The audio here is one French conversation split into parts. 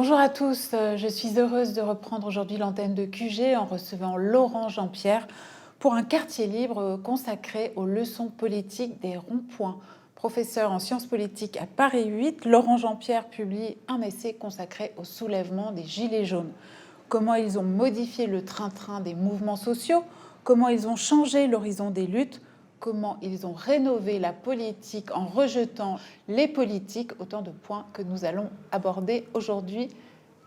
Bonjour à tous, je suis heureuse de reprendre aujourd'hui l'antenne de QG en recevant Laurent Jean-Pierre pour un quartier libre consacré aux leçons politiques des ronds-points. Professeur en sciences politiques à Paris 8, Laurent Jean-Pierre publie un essai consacré au soulèvement des Gilets jaunes. Comment ils ont modifié le train-train des mouvements sociaux, comment ils ont changé l'horizon des luttes, comment ils ont rénové la politique en rejetant les politiques, autant de points que nous allons aborder aujourd'hui.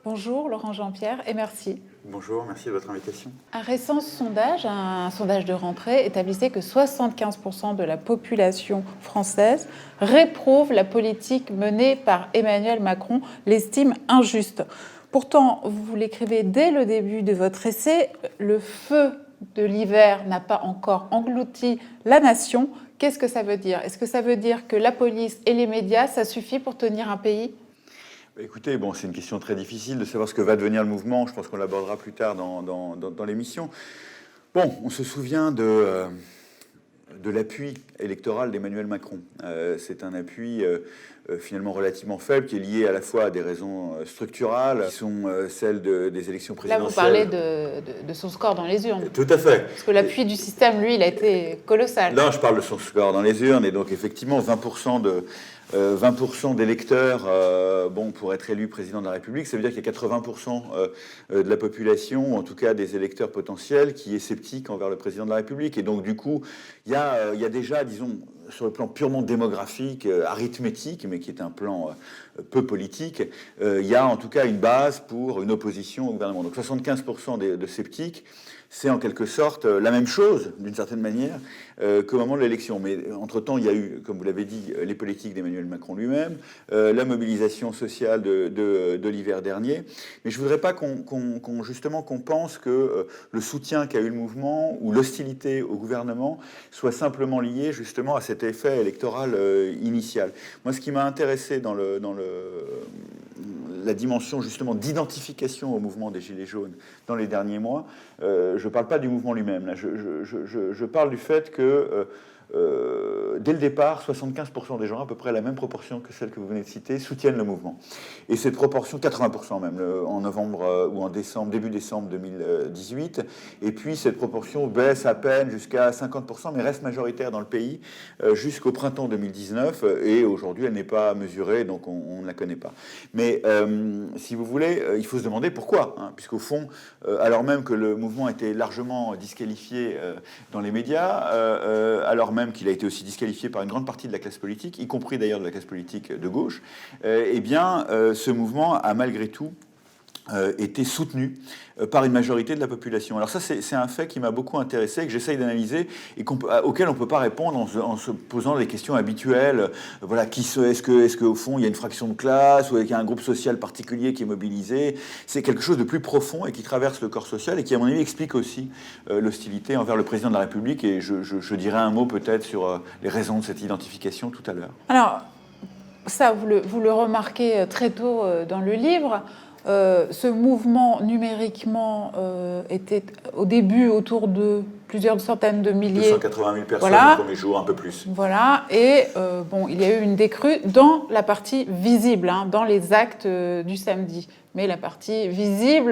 Bonjour Laurent Jean-Pierre et merci. Bonjour, merci de votre invitation. Un récent sondage, un sondage de rentrée, établissait que 75% de la population française réprouve la politique menée par Emmanuel Macron, l'estime injuste. Pourtant, vous l'écrivez dès le début de votre essai, le feu de l'hiver n'a pas encore englouti la nation. Qu'est-ce que ça veut dire? Est-ce que ça veut dire que la police et les médias, ça suffit pour tenir un pays? Écoutez, c'est une question très difficile de savoir ce que va devenir le mouvement. Je pense qu'on l'abordera plus tard dans l'émission. On se souvient de l'appui électoral d'Emmanuel Macron. C'est un appui finalement relativement faible, qui est lié à la fois à des raisons structurales, qui sont celles des élections présidentielles. Là, vous parlez de son score dans les urnes. Tout à fait. Parce que l'appui du système, lui, il a été colossal. Là, je parle de son score dans les urnes, et donc effectivement, 20% d'électeurs pour être élu président de la République, ça veut dire qu'il y a 80% de la population, ou en tout cas des électeurs potentiels, qui est sceptique envers le président de la République. Et donc, du coup, il y a déjà, disons, sur le plan purement démographique, arithmétique, mais qui est un plan peu politique, il y a en tout cas une base pour une opposition au gouvernement. Donc 75% de sceptiques, c'est en quelque sorte la même chose, d'une certaine manière, qu'au moment de l'élection. Mais entre-temps, il y a eu, comme vous l'avez dit, les politiques d'Emmanuel Macron lui-même, la mobilisation sociale de l'hiver dernier. Mais je ne voudrais pas qu'on pense que le soutien qu'a eu le mouvement ou l'hostilité au gouvernement soit simplement lié justement à cet effet électoral initial. Moi, ce qui m'a intéressé dans la dimension justement d'identification au mouvement des Gilets jaunes dans les derniers mois, je ne parle pas du mouvement lui-même, là, je parle du fait que dès le départ, 75% des gens, à peu près la même proportion que celle que vous venez de citer, soutiennent le mouvement. Et cette proportion, 80% même, en novembre ou en décembre, début décembre 2018. Et puis cette proportion baisse à peine jusqu'à 50%, mais reste majoritaire dans le pays jusqu'au printemps 2019. Et aujourd'hui, elle n'est pas mesurée, donc on ne la connaît pas. Mais si vous voulez, il faut se demander pourquoi. Puisqu'au fond, alors même que le mouvement était largement disqualifié dans les médias, alors même qu'il a été aussi disqualifié par une grande partie de la classe politique, y compris d'ailleurs de la classe politique de gauche, ce mouvement a malgré tout été soutenu par une majorité de la population. Alors ça, c'est un fait qui m'a beaucoup intéressé, que j'essaye d'analyser et auquel on ne peut pas répondre en se posant les questions habituelles. Voilà, est-ce qu'au fond, il y a une fraction de classe ou il y a un groupe social particulier qui est mobilisé? C'est quelque chose de plus profond et qui traverse le corps social et qui, à mon avis, explique aussi l'hostilité envers le président de la République. Et je dirais un mot peut-être sur les raisons de cette identification tout à l'heure. Alors, ça, vous le remarquez très tôt dans le livre. Ce mouvement numériquement était au début autour de plusieurs centaines de milliers. 280 000 personnes voilà. Le premier jour, un peu plus. Voilà, et il y a eu une décrue dans la partie visible, dans les actes du samedi. Mais la partie visible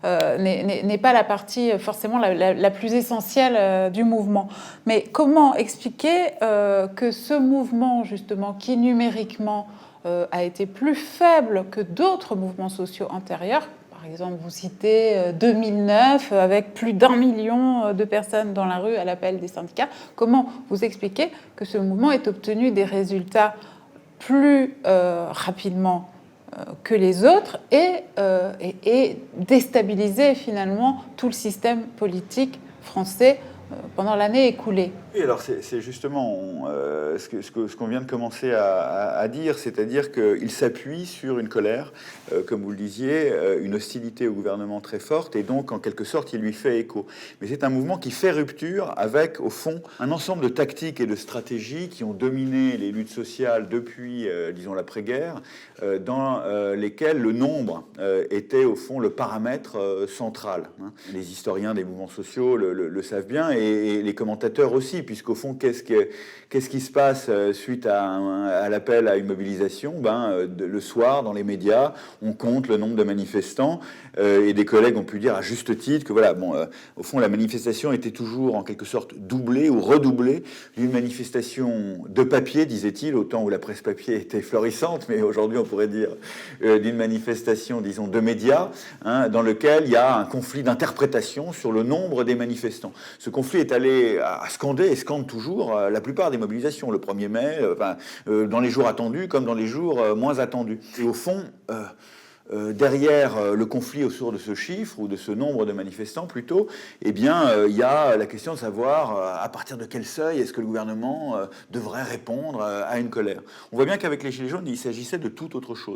n'est pas la partie forcément la plus essentielle du mouvement. Mais comment expliquer que ce mouvement, justement, qui numériquement a été plus faible que d'autres mouvements sociaux antérieurs. Par exemple, vous citez 2009, avec plus d'1 million de personnes dans la rue à l'appel des syndicats. Comment vous expliquez que ce mouvement ait obtenu des résultats plus rapidement que les autres et déstabilisé finalement tout le système politique français pendant l'année écoulée? Et alors c'est justement ce qu'on vient de commencer à dire, c'est-à-dire qu'il s'appuie sur une colère, comme vous le disiez, une hostilité au gouvernement très forte, et donc en quelque sorte il lui fait écho. Mais c'est un mouvement qui fait rupture avec, au fond, un ensemble de tactiques et de stratégies qui ont dominé les luttes sociales depuis, disons, l'après-guerre, dans lesquelles le nombre était, au fond, le paramètre central. Les historiens des mouvements sociaux le savent bien, et les commentateurs aussi, puisqu'au fond, qu'est-ce qui se passe suite à l'appel à une mobilisation? Le soir, dans les médias, on compte le nombre de manifestants, et des collègues ont pu dire à juste titre que voilà, au fond, la manifestation était toujours en quelque sorte doublée ou redoublée d'une manifestation de papier, disait-il, au temps où la presse papier était florissante, mais aujourd'hui on pourrait dire d'une manifestation, disons, de médias, hein, dans lequel il y a un conflit d'interprétation sur le nombre des manifestants. Ce conflit est allé à scander et scande toujours la plupart des mobilisations, le 1er mai, dans les jours attendus comme dans les jours moins attendus. Et au fond, derrière le conflit autour de ce chiffre ou de ce nombre de manifestants plutôt, il y a la question de savoir à partir de quel seuil est-ce que le gouvernement devrait répondre à une colère. On voit bien qu'avec les Gilets jaunes, il s'agissait de toute autre chose.